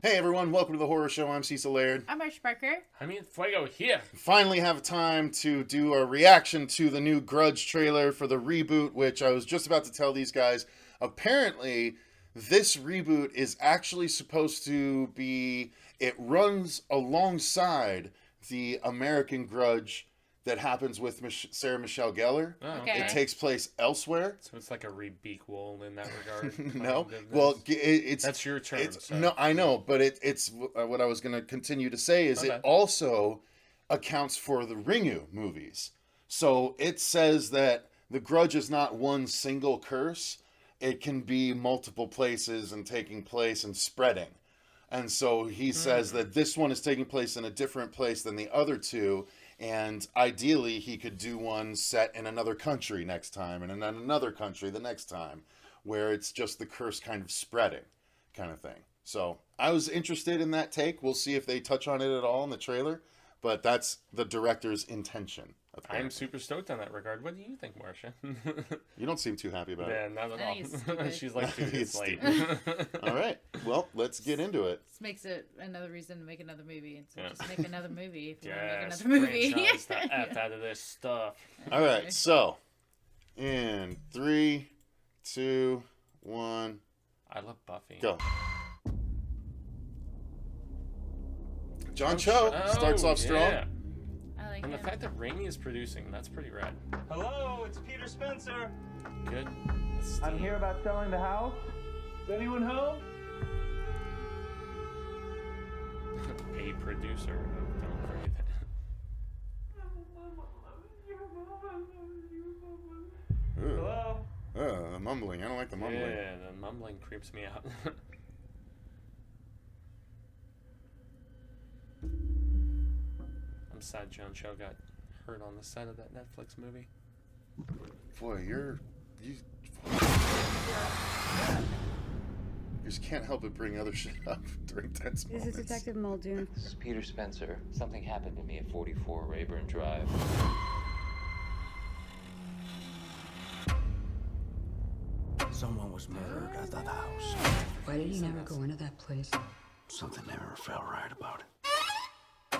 Hey everyone, welcome to the Horror Show. I'm Cecil Laird. I'm Marcia Parker. I mean, Fuego here. Finally have time to do a reaction to the new Grudge trailer for the reboot, which I was just about to tell these guys. Apparently, this reboot is actually supposed to be, it runs alongside the American Grudge that happens with Sarah Michelle Gellar. Oh, Okay. It takes place elsewhere. So it's like a rebequel in that regard. No, well, it's that's your term. So. No, I know, but it's what I was going to continue to say is Okay. it also accounts for the Ringu movies. So it says that the Grudge is not one single curse; it can be multiple places and taking place and spreading. And so he says that this one is taking place in a different place than the other two. And ideally, he could do one set in another country next time, and in another country the next time, where it's just the curse kind of spreading, kind of thing. So I was interested in that take. We'll see if they touch on it at all in the trailer, but that's the director's intention. Apparently. I'm super stoked on that regard. What do you think, Marcia? You don't seem too happy about Yeah, it. not at I think it's all. stupid. She's like, dude, It's it's late. All right. Well, let's get into it. This makes it another reason to make another movie. And so Yeah. just make another movie if you want to make Yes, another movie. franchise the F out of this stuff. All right. So, in 3, 2, 1, I love Buffy. go. John Cho starts off strong. Yeah. I like And the it. fact that Raimi is producing, that's pretty rad. Hello, it's Peter Spencer. Good. I'm here about selling the house. Is anyone home? A producer. Don't forget that. Ooh. Hello? The mumbling. I don't like the mumbling. Yeah, the mumbling creeps me out. I'm sad John Cho got hurt on the set of that Netflix movie. Boy, you just can't help but bring other shit up during tense This moments. is Detective Muldoon. This is Peter Spencer. Something happened to me at 44 Rayburn Drive. Someone was murdered at that house. Why did you never go into that place? Something never felt right about it.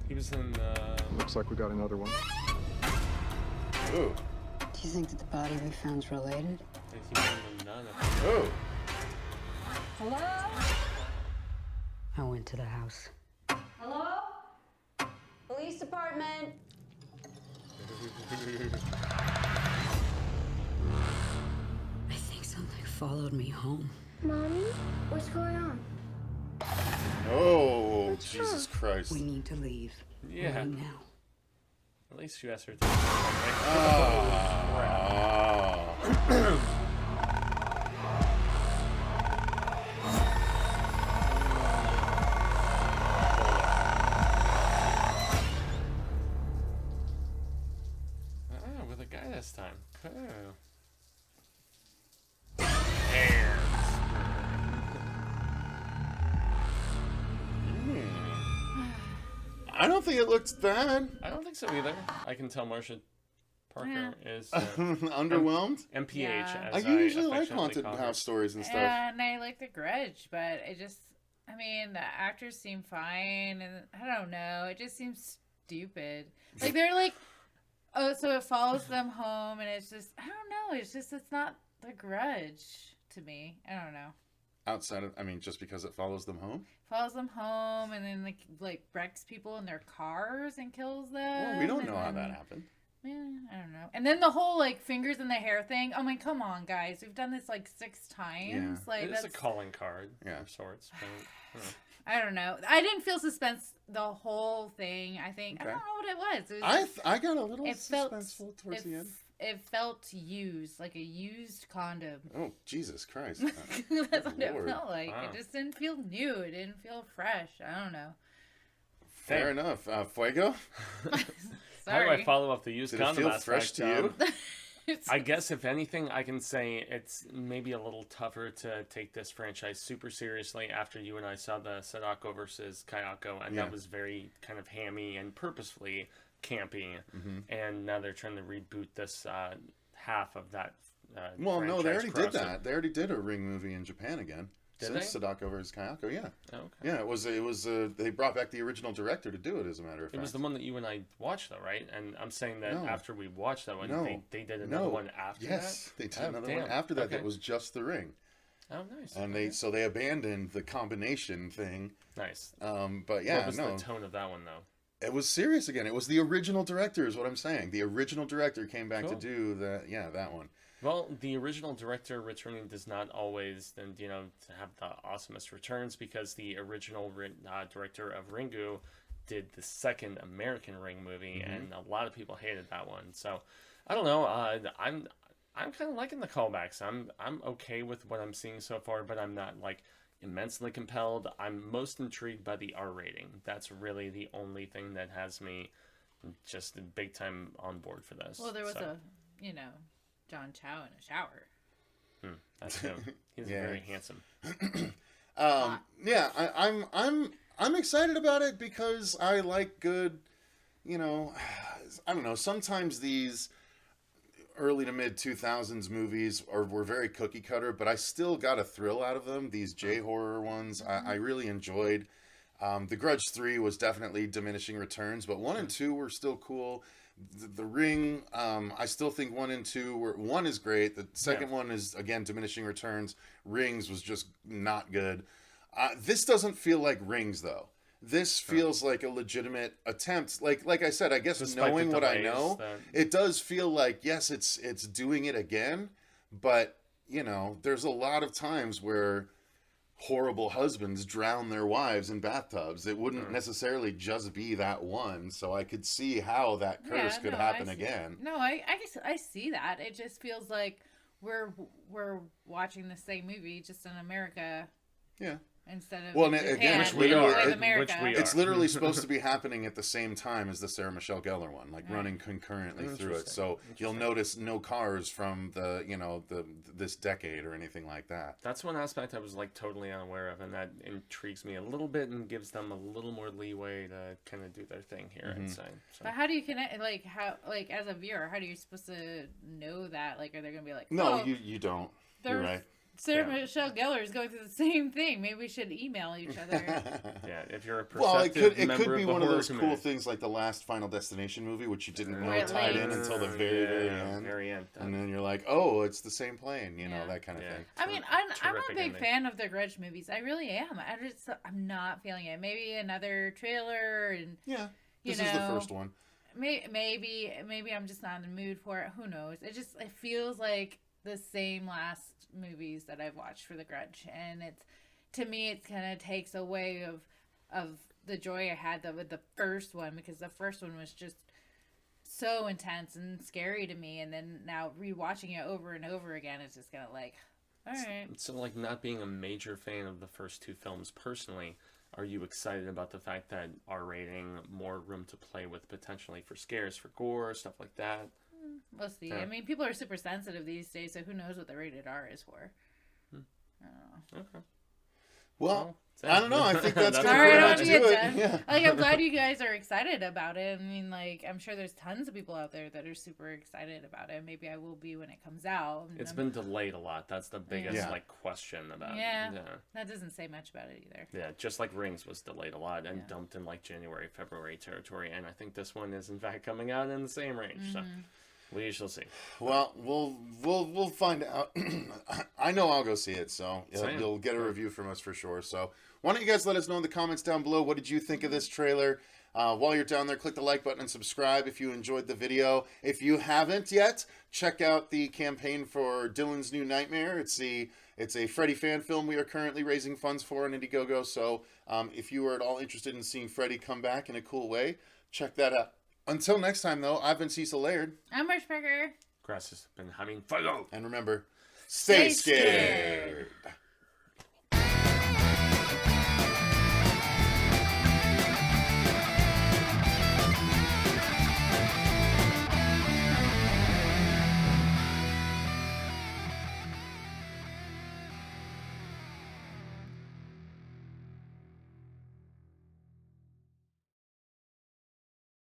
He was in, Looks like we got another one. Ooh. Do you think that the body we found's related? he was in the Nun. Oh. Hello? I went to the house. Hello? Police department. I think something followed me home. Mommy? What's going on? Oh, Jesus Christ. We need to leave. Yeah. Right now. At least you asked her to. With a guy this time. Cool. I don't think it looks bad. I don't think so either. I can tell Marcia Parker is Underwhelmed? MPH. Yeah. As I usually like affectionately haunted call her. house stories and stuff. Yeah, and I like The Grudge, but it just, I mean, the actors seem fine, and I don't know, it just seems stupid. Like, they're like, oh, so it follows them home, and it's just, I don't know, it's just, it's not The Grudge to me. I don't know. Outside of, I mean, just because it follows them home? Follows them home, and then, like wrecks people in their cars and kills them. Well, we don't know and how then- that happened. Yeah, I don't know. And then the whole like fingers in the hair thing. I mean, come on, guys. We've done this like 6 times. Yeah. Like It is that's a calling card Yeah. of sorts. But, I don't know. I didn't feel suspense the whole thing. I think I Okay. don't know what it was. It was just, I got a little it felt suspenseful towards the end. It felt used, like a used condom. Oh, Jesus Christ. That's what Lord. it felt like. Wow. It just didn't feel new. It didn't feel fresh. I don't know. Fair enough. Fuego? how do Sorry. I follow up the used Did it condom feel aspect? fresh to you? I guess if anything, I can say it's maybe a little tougher to take this franchise super seriously after you and I saw the Sadako versus Kayako, and Yeah. that was very kind of hammy and purposefully campy. Mm-hmm. And now they're trying to reboot this half of that. Well, no, they franchise already did crossover. that. They already did a Ring movie in Japan again. since Sadako vs. Kayako. Yeah. Oh, okay. Yeah, it was. They brought back the original director to do it. As a matter of fact, It was the one that you and I watched, though, right? And I'm saying that No. after we watched that one, No. they did another one after that. Yes, they did Oh, another damn. one after that. Okay. That was just The Ring. Oh, nice. And Okay. they abandoned the combination thing. Nice. But yeah, What was no, the tone of that one, though? it was serious again. It was the original director, is what I'm saying. The original director came back to Cool. do that. Yeah, that one. Well, the original director returning does not always, then have the awesomest returns, because the original director of Ringu did the second American Ring movie, and a lot of people hated that one. So, I don't know. I'm kind of liking the callbacks. I'm okay with what I'm seeing so far, but I'm not like immensely compelled. I'm most intrigued by the R rating. That's really the only thing that has me just big time on board for this. Well, there was So, John Chow in a shower. that's him. He's Yeah. very handsome. Yeah, I'm excited about it because I like good, I don't know. Sometimes these early to mid 2000s movies were very cookie cutter, but I still got a thrill out of them. These J horror ones, I really enjoyed. The Grudge 3 was definitely diminishing returns, but 1 and 2 were still cool. The Ring, I still think 1 and 2 were. 1 is great. The second one is, again, diminishing returns. Rings was just not good. This doesn't feel like Rings, though. This feels like a legitimate attempt. Like I said, I guess Despite knowing the what I delays know, it does feel like, yes, it's doing it again, but there's a lot of times where horrible husbands drown their wives in bathtubs. It wouldn't necessarily just be that one, so I could see how that curse could happen again. No, I see that. It just feels like we're watching the same movie just in America. Yeah. Instead of Well, Japan, again, which we are. with Which America. we are. It's literally supposed to be happening at the same time as the Sarah Michelle Gellar one, like running concurrently through it. So you'll notice no cars from this decade or anything like that. That's one aspect I was like totally unaware of, and that intrigues me a little bit and gives them a little more leeway to kind of do their thing here. I'd say. So. But how do you connect? Like as a viewer, how are you supposed to know that? Like, are they going to be like, No, oh, you don't. You're right. Sarah Michelle Gellar is going through the same thing. Maybe we should email each other. Yeah, if you're a Well, it perceptive could be of the one of horror those cool community. things like the last Final Destination movie, which you didn't know Where it tied in links. until the very end. Very end. And then you're like, oh, it's the same plane, Yeah. that kind of Yeah. thing. I mean, I'm a Terrific big ending. fan of the Grudge movies. I really am. I'm not feeling it. Maybe another trailer, and Yeah, this is the first one. maybe I'm just not in the mood for it. Who knows? It feels like the same last movies that I've watched for the Grudge, and to me it kind of takes away of the joy I had with the first one, because the first one was just so intense and scary to me, and then now rewatching it over and over again, it's just kind of like, all right. So, like, not being a major fan of the first two films personally, are you excited about the fact that R rating, more room to play with potentially for scares, for gore, stuff like that? We'll see. Yeah. I mean, people are super sensitive these days, so who knows what the rated R is for. I don't know. Okay. Well, Well, I don't know. I think that's All gonna All right, pretty I much want to do get it. done. Yeah. Like, I'm glad you guys are excited about it. I mean, like, I'm sure there's tons of people out there that are super excited about it. Maybe I will be when it comes out. It's been delayed a lot. That's the biggest Yeah. like question about Yeah. it. That doesn't say much about it either. Yeah, just like Rings was delayed a lot and Yeah. dumped in like January, February territory, and I think this one is in fact coming out in the same range. So we shall see. Well, we'll find out. I know I'll go see it, so Same. you'll get a review from us for sure. So why don't you guys let us know in the comments down below, what did you think of this trailer? While you're down there, click the like button and subscribe if you enjoyed the video. If you haven't yet, check out the campaign for Dylan's New Nightmare. It's a Freddy fan film we are currently raising funds for on Indiegogo. So if you are at all interested in seeing Freddy come back in a cool way, check that out. Until next time, though, I've been Cecil Laird. I'm Ruxpin. Grass has been having fuego. And remember, stay Stay scared. scared.